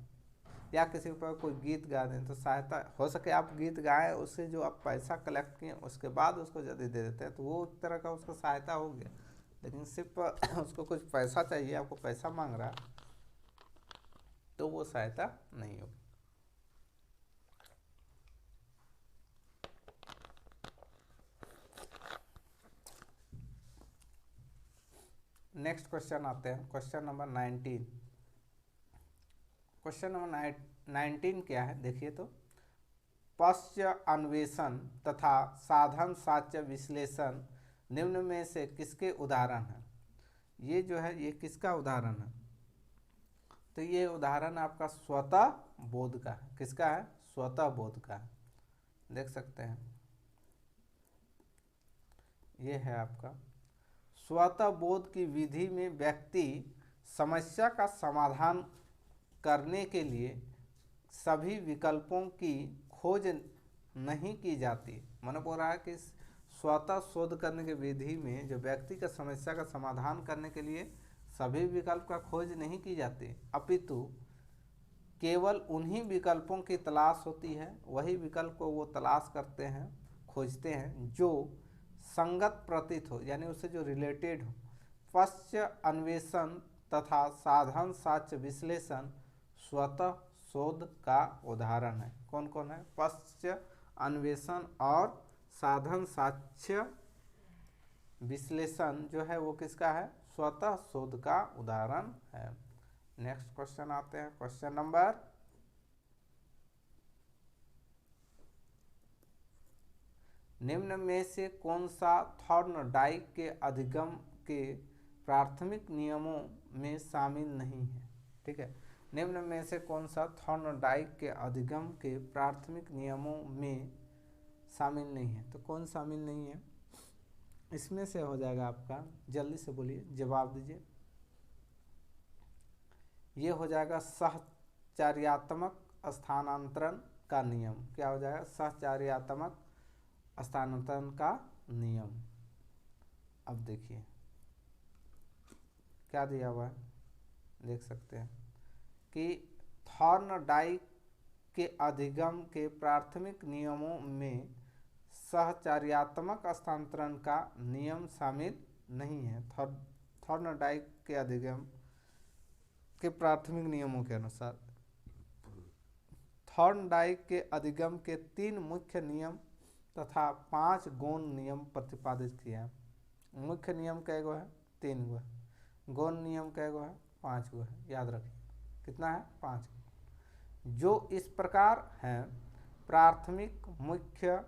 Speaker 1: या किसी पर कोई गीत गा दें तो सहायता हो सके, आप गीत गाएं उससे जो आप पैसा कलेक्ट किए उसके बाद उसको यदि दे देते हैं तो वो एक तरह का उसको सहायता हो गया। लेकिन सिर्फ उसको कुछ पैसा चाहिए, आपको पैसा मांग रहा है, तो वो सहायता नहीं होगी। नेक्स्ट क्वेश्चन आते हैं, क्वेश्चन नंबर 19। क्वेश्चन नंबर 19 क्या है, देखिए तो, पश्च अन्वेषण तथा साधन साक्ष्य विश्लेषण निम्न में से किसके उदाहरण हैं। ये जो है ये किसका उदाहरण है, तो ये उदाहरण आपका स्वतः बोध का है। किसका है, स्वतः बोध का है। देख सकते हैं ये है आपका स्वतः बोध की विधि में व्यक्ति समस्या का समाधान करने के लिए सभी विकल्पों की खोज नहीं की जाती। मैंने बोला है कि स्वतः शोध करने की विधि में जो व्यक्ति का समस्या का समाधान करने के लिए सभी विकल्प का खोज नहीं की जाती, अपितु केवल उन्हीं विकल्पों की तलाश होती है। वही विकल्प को वो तलाश करते हैं, खोजते हैं जो संगत प्रतीत हो, यानी उससे जो रिलेटेड हो। पश्च अन्वेषण तथा साधन साक्ष्य विश्लेषण स्वतः शोध का उदाहरण है। कौन कौन है, पश्च अन्वेषण और साधन साक्ष्य विश्लेषण जो है वो किसका है, स्वतः शोध का उदाहरण है। नेक्स्ट क्वेश्चन आते हैं, क्वेश्चन नंबर निम्न में से कौन सा थॉर्नडाइक के अधिगम के प्राथमिक नियमों में शामिल नहीं है। ठीक है, निम्न में से कौन सा थॉर्नडाइक के अधिगम के प्राथमिक नियमों में शामिल नहीं है, तो कौन शामिल नहीं है, इसमें से हो जाएगा आपका, जल्दी से बोलिए, जवाब दीजिए। ये हो जाएगा सहचर्यात्मक स्थानांतरण का नियम। क्या हो जाएगा, सहचर्यात्मक स्थानांतरण का नियम। अब देखिए क्या दिया हुआ है, देख सकते हैं कि थॉर्नडाइक के अधिगम के प्राथमिक नियमों में सहचर्यात्मक स्थानांतरण का नियम शामिल नहीं है। थॉर्नडाइक के अधिगम के प्राथमिक नियमों के अनुसार थॉर्नडाइक के अधिगम के 3 मुख्य नियम तथा 5 गौण नियम प्रतिपादित किया है। मुख्य नियम कै गो है, 3 गो है। गौण नियम कै गो है, 5 गो है। याद रखिए कितना है, 5 गो, जो इस प्रकार हैं। प्राथमिक मुख्य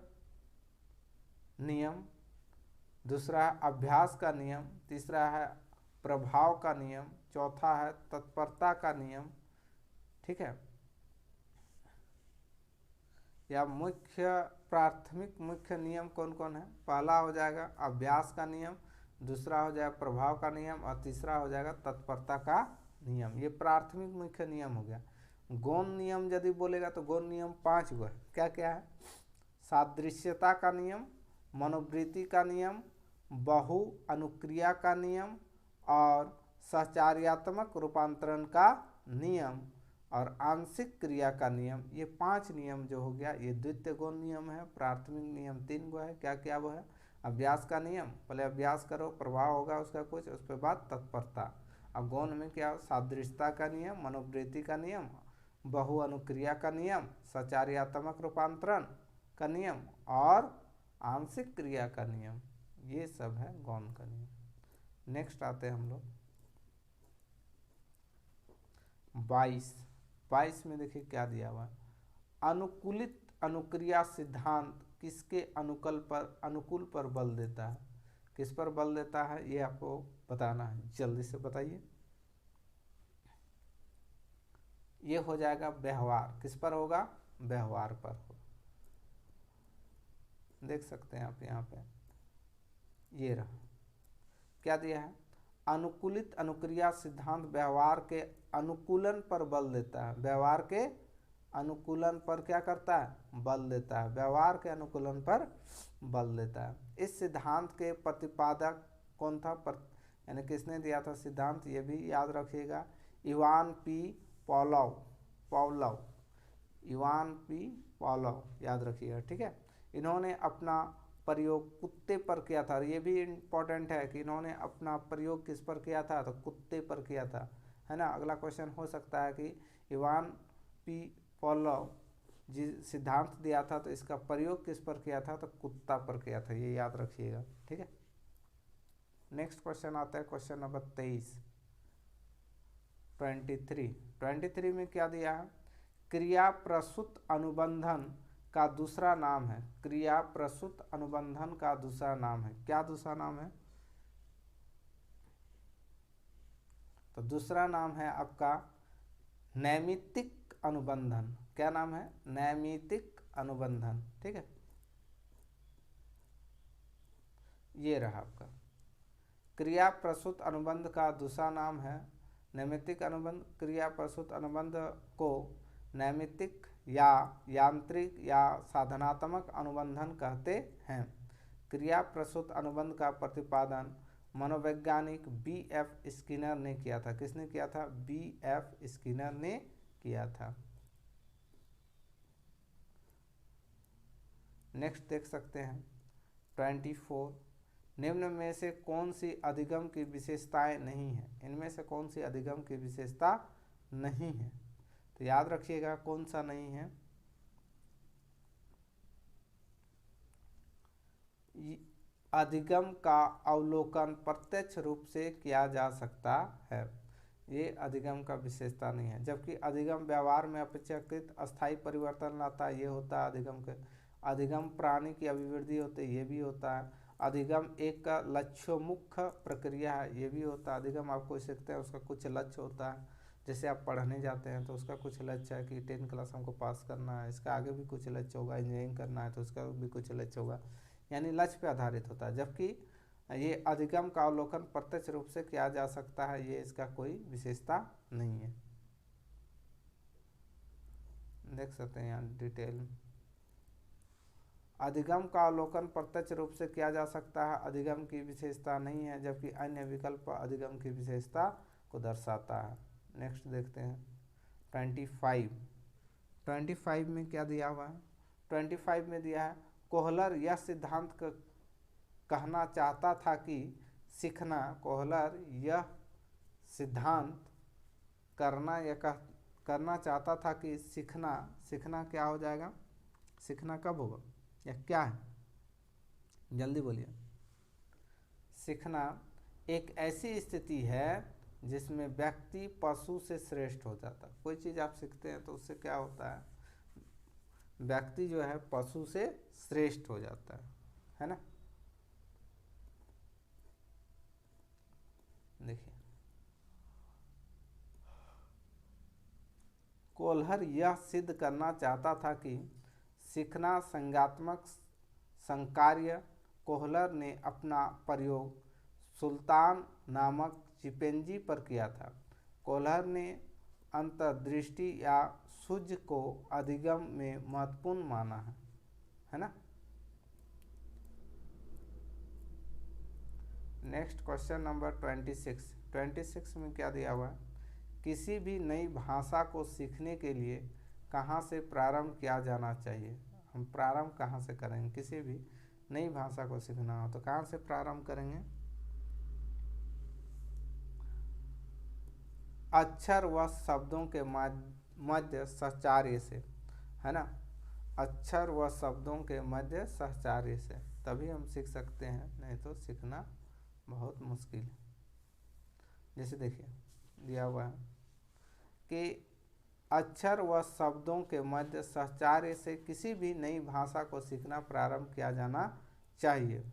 Speaker 1: नियम, दूसरा है अभ्यास का नियम, तीसरा है प्रभाव का नियम, चौथा है तत्परता का नियम। ठीक है, या प्राथमिक मुख्य नियम कौन कौन है, पहला हो जाएगा अभ्यास का नियम, दूसरा हो जाएगा प्रभाव का नियम और तीसरा हो जाएगा तत्परता का नियम। ये प्राथमिक मुख्य नियम हो गया। गौण नियम यदि बोलेगा तो गौण नियम 5 गो है। क्या क्या है, सादृश्यता का नियम, मनोवृत्ति का नियम, बहु अनुक्रिया का नियम और सहचर्यात्मक रूपांतरण का नियम और आंशिक क्रिया का नियम। ये 5 नियम जो हो गया ये द्वितीय गौण नियम है। प्राथमिक नियम 3 गो है। क्या क्या वो है, अभ्यास का नियम, पहले अभ्यास करो, प्रभाव होगा उसका कुछ, उसके बाद तत्परता। अब गौण में क्या, सादृश्यता का नियम, मनोवृत्ति का नियम, बहु अनुक्रिया का नियम, सहचर्यात्मक रूपांतरण का नियम और आंशिक क्रिया का नियम। ये सब है गौण का नियम। नेक्स्ट आते हैं हम लोग 22 में देखिए क्या दिया हुआ है, अनुकूलित अनुक्रिया सिद्धांत किसके अनुकूल पर बल देता है। किस पर बल देता है, ये आपको बताना है, जल्दी से बताइए। ये हो जाएगा व्यवहार, किस पर होगा, व्यवहार पर होगा। देख सकते हैं आप यहाँ पे, ये रहा, क्या दिया है, अनुकूलित अनुक्रिया सिद्धांत व्यवहार के अनुकूलन पर बल देता है। व्यवहार के अनुकूलन पर क्या करता है, बल देता है। व्यवहार के अनुकूलन पर बल देता है। इस सिद्धांत के प्रतिपादक कौन था, यानी किसने दिया था सिद्धांत, ये भी याद रखिएगा, इवान पी पॉवलोव, इवान पी पॉवलोव, याद रखिएगा, ठीक है। इन्होंने अपना प्रयोग कुत्ते पर किया था, और ये भी इम्पोर्टेंट है कि इन्होंने अपना प्रयोग किस पर किया था, तो कुत्ते पर किया था, है ना। अगला क्वेश्चन हो सकता है कि इवान पी पॉवलोव जी सिद्धांत दिया था तो इसका प्रयोग किस पर किया था, तो कुत्ता पर किया था, ये याद रखिएगा, ठीक है। नेक्स्ट क्वेश्चन आता है क्वेश्चन नंबर 23 में क्या दिया है, क्रिया प्रसूत अनुबंधन का दूसरा नाम है। क्रिया प्रसूत अनुबंधन का दूसरा नाम है, क्या दूसरा नाम है, तो दूसरा नाम है आपका नैमित्तिक अनुबंधन। क्या नाम है, नैमित्तिक अनुबंधन, ठीक है। ये रहा आपका क्रिया प्रसूत अनुबंध का दूसरा नाम है नैमित्तिक अनुबंध। क्रिया प्रसूत अनुबंध को नैमित्तिक या यांत्रिक या साधनात्मक अनुबंधन कहते हैं। क्रिया प्रसूत अनुबंध का प्रतिपादन मनोवैज्ञानिक B.F. स्किनर ने किया था। किसने किया था, B.F. स्किनर ने किया था। नेक्स्ट देख सकते हैं 24, निम्न में से कौन सी अधिगम की विशेषताएं नहीं है। इनमें से कौन सी अधिगम की विशेषता नहीं है, तो याद रखिएगा कौन सा नहीं है, अधिगम का अवलोकन प्रत्यक्ष रूप से किया जा सकता है, ये अधिगम का विशेषता नहीं है। जबकि अधिगम व्यवहार में अपेक्षाकृत अस्थायी परिवर्तन लाता है, ये होता है अधिगम के। अधिगम प्राणी की अभिवृद्धि होती है, ये भी होता है। अधिगम एक लक्ष्योन्मुख प्रक्रिया है, ये भी होता है। अधिगम आप कोई सीखते हैं उसका कुछ लक्ष्य होता है, जैसे आप पढ़ने जाते हैं तो उसका कुछ लक्ष्य है कि 10 क्लास हमको पास करना है, इसका आगे भी कुछ लक्ष्य होगा, इंजीनियरिंग करना है तो उसका भी कुछ लक्ष्य होगा, यानी लक्ष्य पे आधारित होता है। जबकि ये अधिगम का अवलोकन प्रत्यक्ष रूप से किया जा सकता है, ये इसका कोई विशेषता नहीं है। देख सकते हैं यहाँ डिटेल, अधिगम का अवलोकन प्रत्यक्ष रूप से किया जा सकता है, अधिगम की विशेषता नहीं है, जबकि अन्य विकल्प अधिगम की विशेषता को दर्शाता है। नेक्स्ट देखते हैं 25 में क्या दिया हुआ है, 25 में दिया है, कोहलर यह सिद्धांत कहना चाहता था कि सीखना, कोहलर यह सिद्धांत करना चाहता था कि सीखना क्या हो जाएगा, सीखना कब होगा या क्या है, जल्दी बोलिए। सीखना एक ऐसी स्थिति है जिसमें व्यक्ति पशु से श्रेष्ठ हो जाता है। कोई चीज़ आप सीखते हैं तो उससे क्या होता है, व्यक्ति जो है पशु से श्रेष्ठ हो जाता है ना। देखिए, कोहलर यह सिद्ध करना चाहता था कि सीखना संज्ञात्मक संकार्य। कोहलर ने अपना प्रयोग सुल्तान नामक चिंपैंजी पर किया था। कोहलर ने अंतर्दृष्टि या सूझ को अधिगम में महत्वपूर्ण माना है ना। नेक्स्ट क्वेश्चन नंबर 26 में क्या दिया हुआ है, किसी भी नई भाषा को सीखने के लिए कहाँ से प्रारंभ किया जाना चाहिए। हम प्रारंभ कहाँ से करेंगे, किसी भी नई भाषा को सीखना हो तो कहाँ से प्रारंभ करेंगे, अक्षर व शब्दों के मध्य सहचार्य से, है ना। अक्षर व शब्दों के मध्य सहचार्य से तभी हम सीख सकते हैं, नहीं तो सीखना बहुत मुश्किल है। जैसे देखिए दिया हुआ है कि अक्षर व शब्दों के मध्य सहचार्य से किसी भी नई भाषा को सीखना प्रारंभ किया जाना चाहिए,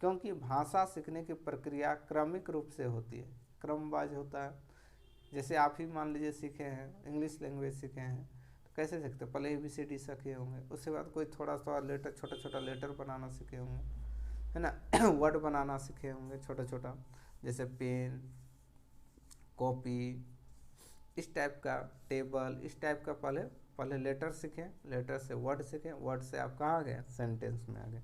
Speaker 1: क्योंकि भाषा सीखने की प्रक्रिया क्रमिक रूप से होती है, क्रमवाइज होता है। जैसे आप ही मान लीजिए सीखे हैं, इंग्लिश लैंग्वेज सीखे हैं, तो कैसे सीखते, पहले ABCD सीखे होंगे, उसके बाद कोई थोड़ा सा लेटर, छोटा छोटा लेटर बनाना सीखे होंगे, है ना। वर्ड बनाना सीखे होंगे छोटा छोटा, जैसे पेन, कॉपी, इस टाइप का, टेबल, इस टाइप का पहले पहले लेटर सीखें, लेटर से वर्ड सीखें, वर्ड से आप कहाँ गए, सेंटेंस में आ गए।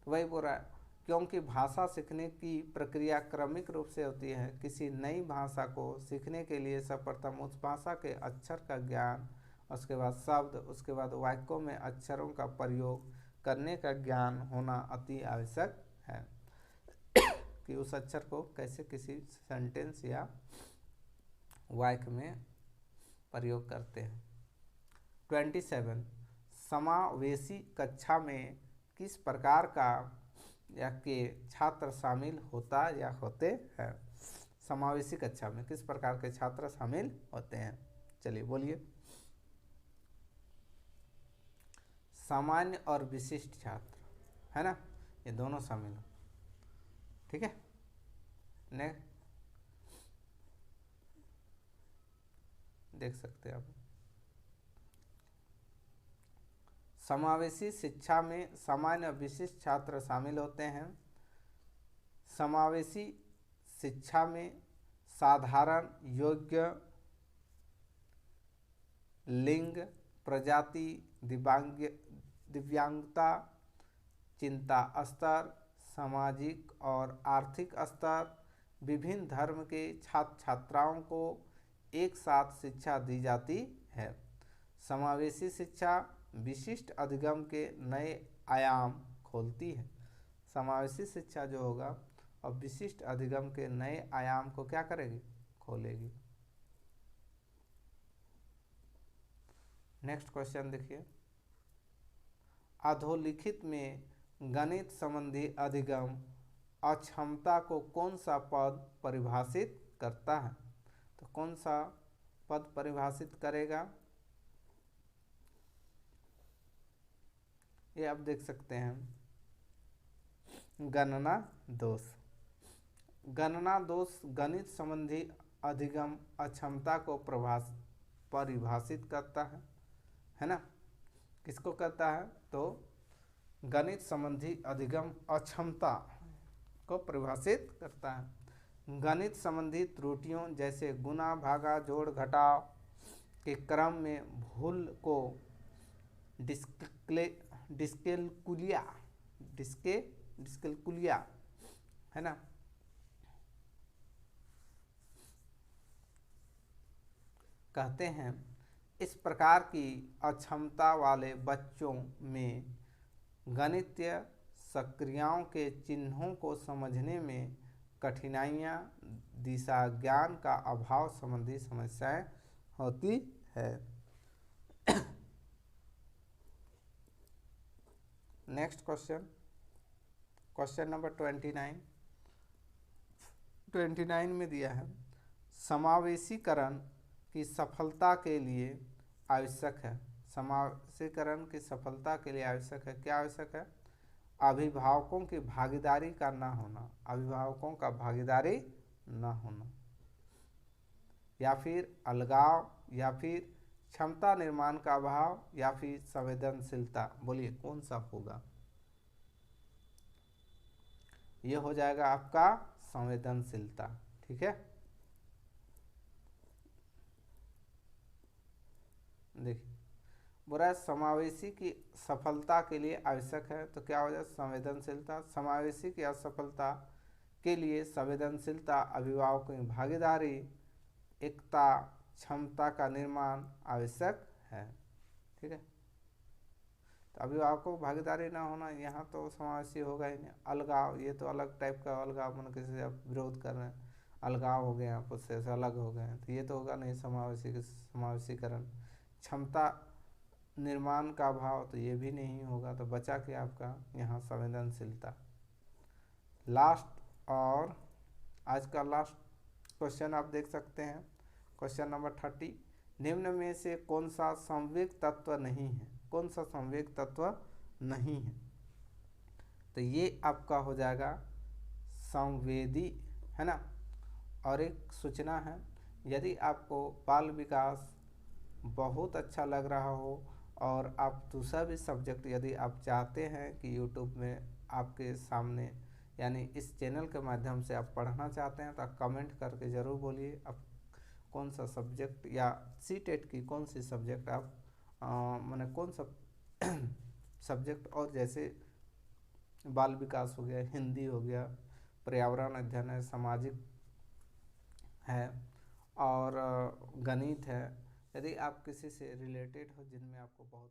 Speaker 1: तो वही बोल रहा है, क्योंकि भाषा सीखने की प्रक्रिया क्रमिक रूप से होती है। किसी नई भाषा को सीखने के लिए सर्वप्रथम उस भाषा के अक्षर का ज्ञान, उसके बाद शब्द, उसके बाद वाक्यों में अक्षरों का प्रयोग करने का ज्ञान होना अति आवश्यक है कि उस अक्षर को कैसे किसी सेंटेंस या वाक्य में प्रयोग करते हैं। 27 समावेशी कक्षा में किस प्रकार का या के छात्र शामिल होता या होते हैं। समावेशी कक्षा में किस प्रकार के छात्र शामिल होते हैं, चलिए बोलिए। सामान्य और विशिष्ट छात्र, है ना, ये दोनों शामिल हो, ठीक है। नेक्स्ट देख सकते हैं आप, समावेशी शिक्षा में सामान्य और विशिष्ट छात्र शामिल होते हैं। समावेशी शिक्षा में साधारण, योग्य, लिंग, प्रजाति, दिव्यांगता, चिंता स्तर, सामाजिक और आर्थिक स्तर, विभिन्न धर्म के छात्र छात्राओं को एक साथ शिक्षा दी जाती है। समावेशी शिक्षा विशिष्ट अधिगम के नए आयाम खोलती है। समावेशी शिक्षा जो होगा और विशिष्ट अधिगम के नए आयाम को क्या करेगी, खोलेगी। नेक्स्ट क्वेश्चन देखिए, अधोलिखित में गणित संबंधी अधिगम अक्षमता को कौन सा पद परिभाषित करता है। तो कौन सा पद परिभाषित करेगा, ये आप देख सकते हैं, गणना दोष। गणना दोष गणित संबंधी अधिगम अक्षमता को परिभाषित करता है ना। किसको करता है, तो गणित संबंधी अधिगम अक्षमता को परिभाषित करता है। गणित संबंधी त्रुटियों जैसे गुणा, भागा, जोड़, घटाव के क्रम में भूल को डिस्कैलकुलिया, है ना, कहते हैं। इस प्रकार की अक्षमता वाले बच्चों में गणितीय सक्रियाओं के चिन्हों को समझने में कठिनाइयाँ, दिशा ज्ञान का अभाव संबंधी समस्याएं होती है। नेक्स्ट क्वेश्चन, क्वेश्चन नंबर 29 में दिया है, समावेशीकरण की सफलता के लिए आवश्यक है। समावेशीकरण की सफलता के लिए आवश्यक है, क्या आवश्यक है, अभिभावकों की भागीदारी का न होना, अभिभावकों का भागीदारी न होना, या फिर अलगाव, या फिर क्षमता निर्माण का अभाव, या फिर संवेदनशीलता। बोलिए कौन सा होगा, ये हो जाएगा आपका संवेदनशीलता, ठीक है। देखिए बुरा, समावेशी की सफलता के लिए आवश्यक है, तो क्या हो जाए, संवेदनशीलता। समावेशी की असफलता के लिए संवेदनशीलता, अभिभावकों की भागीदारी, एकता, क्षमता का निर्माण आवश्यक है, ठीक है। तो अभिभावकों की भागीदारी ना होना, यहाँ तो समावेशी होगा ही नहीं। अलगाव, ये तो अलग टाइप का अलगाव, मन किसी से आप विरोध कर रहे हैं, अलगाव हो गए, आप उससे अलग हो गए हैं, तो ये तो होगा नहीं समावेशीकरण। क्षमता निर्माण का अभाव, तो ये भी नहीं होगा, तो बचा क्या आपका यहाँ संवेदनशीलता। लास्ट और आज का लास्ट क्वेश्चन आप देख सकते हैं, क्वेश्चन नंबर 30, निम्न में से कौन सा संवेग तत्व नहीं है, कौन सा संवेग तत्व नहीं है। तो ये आपका हो जाएगा संवेदी, है ना। और एक सूचना है, यदि आपको बाल विकास बहुत अच्छा लग रहा हो और आप दूसरा भी सब्जेक्ट यदि आप चाहते हैं कि यूट्यूब में आपके सामने यानी इस चैनल के माध्यम से आप पढ़ना चाहते हैं, तो आप कमेंट करके ज़रूर बोलिए आप कौन सा सब्जेक्ट या सीटेट की कौन सी सब्जेक्ट आप माने कौन सा सब्जेक्ट, और जैसे बाल विकास हो गया, हिंदी हो गया, पर्यावरण अध्ययन है, सामाजिक है और गणित है, यदि आप किसी से रिलेटेड हो जिनमें आपको बहुत